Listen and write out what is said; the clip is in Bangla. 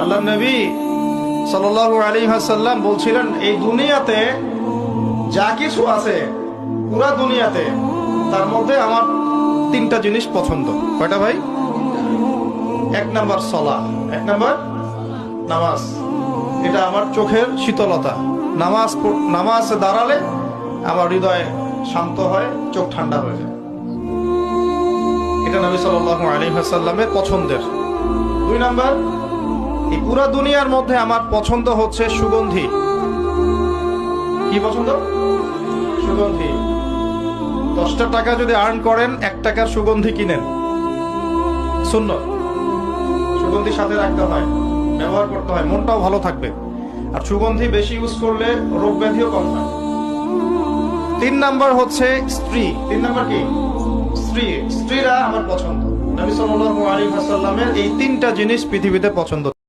আল্লাহ নবী সাল্লাল্লাহু আলাইহি ওয়াসাল্লাম বলছিলেন, এই দুনিয়াতে যা কিছু আছে, পুরা দুনিয়াতে, তার মধ্যে আমার তিনটা জিনিস পছন্দ। কয়টা ভাই? এক নাম্বার সালাহ, এক নাম্বার নামাজ। এটা আমার চোখের শীতলতা। নামাজে দাঁড়ালে আমার হৃদয় শান্ত হয়, চোখ ঠান্ডা হয়ে যায়। এটা নবী সাল্লাল্লাহু আলাইহি ওয়াসাল্লামের পছন্দের। দুই নাম্বার, এই পুরা দুনিয়ার মধ্যে আমার পছন্দ হচ্ছে সুগন্ধি। কি পছন্দ? সুগন্ধি। 10টা টাকা যদি আর্ন করেন, 1 টাকার সুগন্ধি কিনেন, সুন্নাত। সুগন্ধি সাথে রাখতে হয়, ব্যবহার করতে হয়, মনটাও ভালো থাকবে। আর সুগন্ধি বেশি ইউজ করলে রোগ ব্যাধিও কম হয়। 3 নাম্বার হচ্ছে স্ত্রী। 3 নাম্বার কি? স্ত্রী। স্ত্রীরা আমার পছন্দ। নবী সাল্লাল্লাহু আলাইহি ওয়াসাল্লামের এই 3টা জিনিস পৃথিবীতে পছন্দ